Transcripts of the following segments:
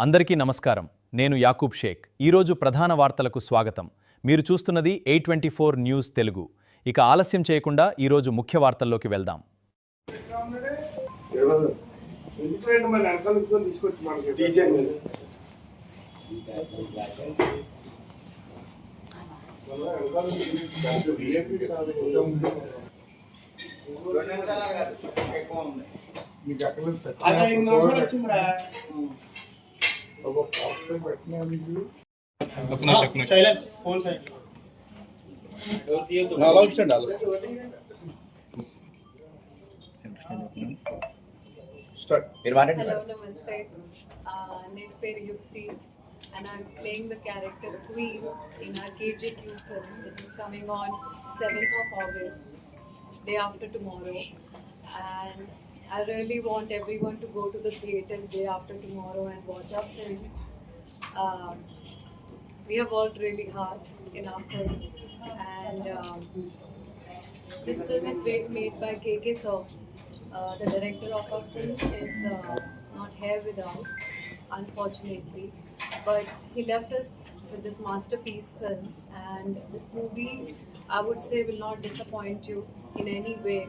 అందరికీ నమస్కారం. నేను యాకూబ్ షేక్. ఈరోజు ప్రధాన వార్తలకు స్వాగతం. మీరు చూస్తున్నది A24 న్యూస్ తెలుగు. ఇక ఆలస్యం చేయకుండా ఈరోజు ముఖ్య వార్తల్లోకి వెళ్దాం. Hello, namaste. Name per Yukti, and I'm playing the character Queen in our KJQ film, which is coming on 7th of August, day after tomorrow. And I really want everyone to go to the theatres day after tomorrow and watch our film. We have worked really hard in our film, and this film is made by KK Sir. The director of our film is not here with us, unfortunately, but he left us with this masterpiece film, and this movie, I would say, will not disappoint you in any way.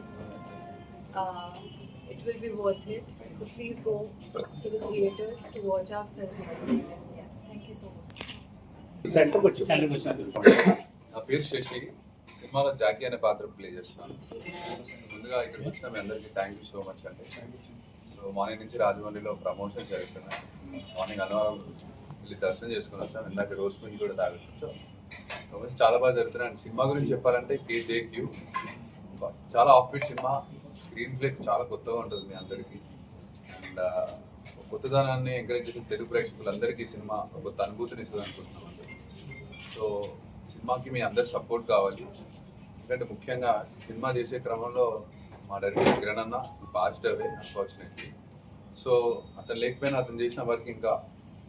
It will be worth it, so please go to the theatres to watch our film. Yes, thank you so much. నా పేరు శశి. సినిమాలో Jackie అనే పాత్ర play చేస్తున్నాను. ముందుగా ఇక్కడికి వచ్చిన మీ అందరికీ థ్యాంక్ యూ సో మచ్ అండి. సో మార్నింగ్ నుంచి రాజమండ్రిలో ప్రమోషన్ జరుగుతున్నాయి. మార్నింగ్ అన్నవరం వెళ్ళి దర్శనం చేసుకుని వచ్చాం. ఇందాక రోజ్ మిల్క్ కూడా తాగొచ్చాం. ప్రమోషన్ చాలా బాగా జరుగుతున్నాయి. అండ్ సినిమా గురించి చెప్పాలంటే KJQ చాలా ఆఫ్బీట్ సినిమా. స్క్రీన్ ప్లే చాలా కొత్తగా ఉంటుంది మీ అందరికీ. అండ్ కొత్తదనాన్ని ఎంకరేజ్ చేసిన తెలుగు ప్రేక్షకులందరికీ సినిమా ఒక కొత్త అనుభూతిని ఇస్తుంది అనుకుంటున్నాం. సో సినిమాకి మీ అందరు సపోర్ట్ కావాలి. ఎందుకంటే ముఖ్యంగా సినిమా చేసే క్రమంలో మా డైరెక్టర్ కిరణ్ అన్న పాజిటివ్ అవే అన్ఫార్చునేట్లీ. సో అతను లేకపోయినా అతను చేసిన వర్క్ ఇంకా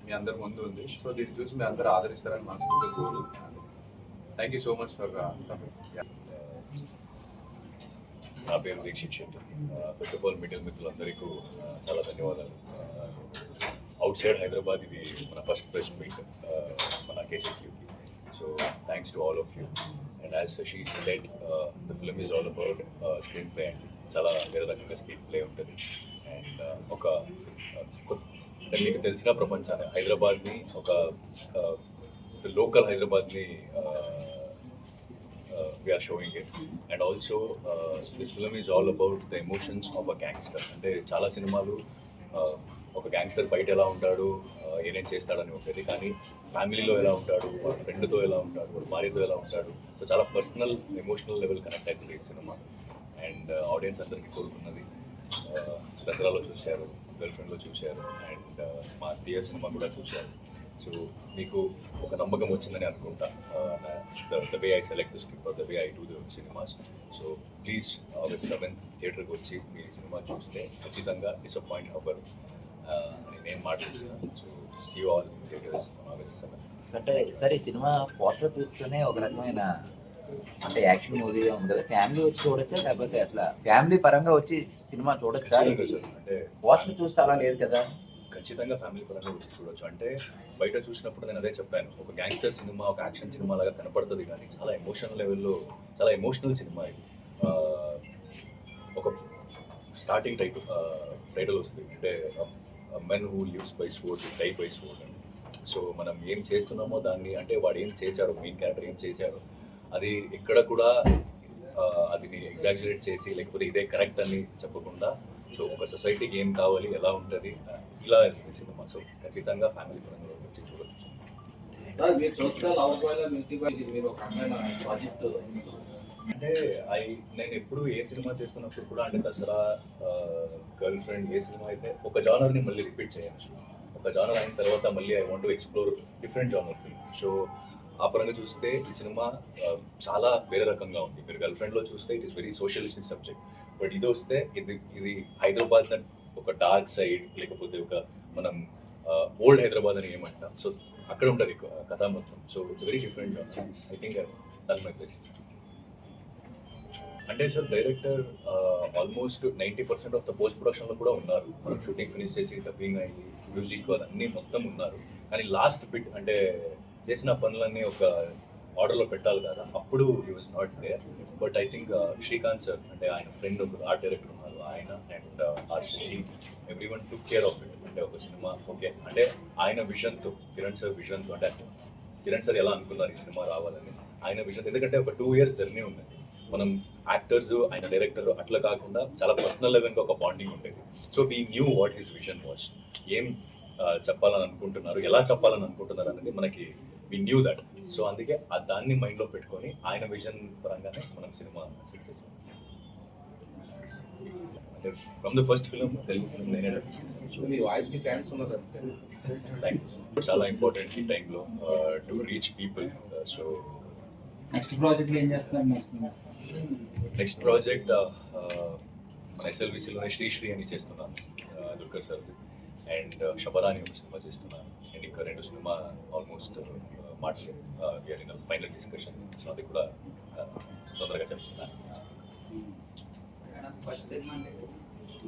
మీ అందరి ముందు ఉంది. సో దీన్ని చూసి మీ అందరూ ఆదరిస్తారని మనస్ఫూర్తిగా కోరుకుంటున్నాను. Thank you so much for నా పేరు Dikshit Shetty. First of all media మిత్రులందరికీ చాలా ధన్యవాదాలు. అవుట్ సైడ్ హైదరాబాద్ ఇది మన ఫస్ట్ ప్రెస్ మీట్ మన KJQకి. So thanks to all of you. And as she said the film is all about screenplay and చాలా వేరే రకంగా స్క్రీన్ ప్లే ఉంటుంది. అండ్ అంటే మీకు తెలిసిన ప్రపంచాన్ని హైదరాబాద్ని ఒక లోకల్ హైదరాబాద్ని we are showing it, and also this film is all about the emotions of a gangster. అంటే చాలా సినిమాలు ఒక గ్యాంగ్స్టర్ బయట ఎలా ఉంటాడు, ఏనేం చేస్తాడని ఉంటుంది, కానీ ఫ్యామిలీలో ఎలా ఉంటాడు, వాడు ఫ్రెండ్తో ఎలా ఉంటాడు, వాడు భార్యతో ఎలా ఉంటాడు. సో చాలా పర్సనల్ ఎమోషనల్ లెవెల్ కనెక్ట్ అవుతుంది ఈ సినిమా. అండ్ ఆడియన్స్ అందరికీ కోరుకున్నది దసరాలో చూశారు, గర్ల్ ఫ్రెండ్లో చూశారు, అండ్ మా థియేటర్ సినిమా కూడా చూశారు. సో మీకు ఒక నమ్మకం వచ్చిందని అనుకుంటా. The way I select the script or the way I do the cinemas. So please August 7th థియేటర్కి వచ్చి మీ సినిమా చూస్తే ఖచ్చితంగా డిసప్పాయింట్ అవ్వరు అని నేను మాట్లాడిస్తాను. So see you all in theatres on August 7th. అంటే సరే, సినిమా పోస్టర్ చూస్తూనే ఒక రకమైన అంటే యాక్షన్ మూవీ ఉంది కదా, ఫ్యామిలీ వచ్చి చూడొచ్చా లేకపోతే అట్లా ఫ్యామిలీ పరంగా వచ్చి సినిమా చూడొచ్చా? అంటే పోస్టర్ చూస్తే అలా లేదు కదా. ఖచ్చితంగా ఫ్యామిలీ పరంగా వచ్చి చూడొచ్చు. అంటే బయట చూసినప్పుడు నేను అదే చెప్పాను, ఒక గ్యాంగ్స్టర్ సినిమా, ఒక యాక్షన్ సినిమా లాగా కనపడుతుంది, కానీ చాలా ఎమోషనల్ లెవెల్లో చాలా ఎమోషనల్ సినిమా ఇది. ఒక స్టార్టింగ్ టైటిల్ వస్తుంది, అంటే men who lives by sport die by sport అని. సో మనం ఏం చేస్తున్నామో దాన్ని, అంటే వాడు ఏం చేశాడో, మెయిన్ క్యారెక్టర్ ఏం చేశాడో, అది ఎక్కడ కూడా అది ఎగ్జాజరేట్ చేసి లేకపోతే ఇదే కరెక్ట్ అని చెప్పకుండా, సో ఒక సొసైటీకి ఏం కావాలి, ఎలా ఉంటుంది, ఇలా సినిమా. సో ఖచ్చితంగా ఫ్యామిలీ పరంగా వచ్చి చూడవచ్చు. అంటే నేను ఎప్పుడు ఏ సినిమా చేస్తున్నప్పుడు కూడా, అంటే దసరా, గర్ల్ ఫ్రెండ్, ఏ సినిమా అయితే ఒక జానర్ని మళ్ళీ రిపీట్ చేయను. ఒక జానర్ అయిన తర్వాత మళ్ళీ I want to explore different genre film. So ఆ పరంగా చూస్తే ఈ సినిమా చాలా వేరే రకంగా ఉంది. మీరు గర్ల్ ఫ్రెండ్లో చూస్తే it is very socialistic subject, but ఇది వస్తే ఇది హైదరాబాద్ ఒక డార్క్ సైడ్, లేకపోతే ఒక మనం ఓల్డ్ హైదరాబాద్ అని ఏమంటాం, సో అక్కడ ఉంటుంది కథ మొత్తం. So it's very different. I think that's my best. అంటే sir director almost 90% of the post ప్రొడక్షన్లో కూడా ఉన్నారు. మనం షూటింగ్ ఫినిష్ చేసి డబ్బింగ్ అయ్యి మ్యూజిక్ అన్నీ మొత్తం ఉన్నారు. కానీ లాస్ట్ బిట్ అంటే చేసిన పనులన్నీ ఒక ఆర్డర్లో పెట్టాలి కదా, అప్పుడు he was not there. But I think Srikanth sir అంటే ఆయన ఫ్రెండ్ ఒక ఆర్ట్ డైరెక్టర్ ఉన్నారు, ఆయన and Sasi everyone took care of it. అంటే ఒక సినిమా ఓకే అంటే ఆయన విజన్తో, కిరణ్ సార్ విజన్తో, అంటే కిరణ్ సార్ ఎలా అనుకున్నారు ఈ సినిమా రావాలని ఆయన విజన్. ఎందుకంటే ఒక 2 years జర్నీ ఉంది. మనం యాక్టర్స్ ఆయన డైరెక్టర్ అట్లా కాకుండా చాలా పర్సనల్ లెవెల్గా ఒక బాండింగ్ ఉండేది. So we knew what his vision was, ఏం చెప్పాలని అనుకుంటున్నారు, ఎలా చెప్పాలని అనుకుంటున్నారు అనేది మనకి వి న్యూ దట్. సో అందుకే దాన్ని మైండ్లో పెట్టుకొని ఆయన విజన్ పరంగానే మనం సినిమా సెట్ చేసాం. అంటే from the first film Telugu film నేనే చాలా ఇంపార్టెంట్ ఈ టైంలో to reach people. So next project ఏం చేస్తున్నారు? నెక్స్ట్ ప్రాజెక్ట్ మన ఎస్ఎల్విసిలోనే శ్రీ అని చేస్తున్నాను దుర్గర్ సార్, అండ్ శబరాని ఒక సినిమా చేస్తున్నాను, అండ్ ఇంకా 2 సినిమా ఆల్మోస్ట్ మాట్లాడి ఫైనల్ డిస్కషన్. సో అది కూడా తొందరగా చెప్తున్నాను.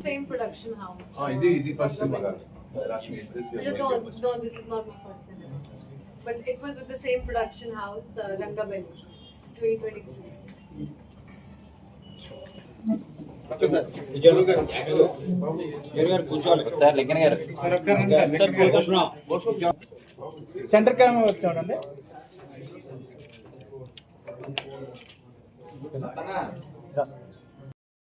Same production house. ఇది ఫస్ట్ సినిమా కాదు. No, this is not my first cinema. But it was with the same production house, Rangabelli, 2023. Sir Lingan గారు సెంటర్ కెమెరా వచ్చాడండి. సార్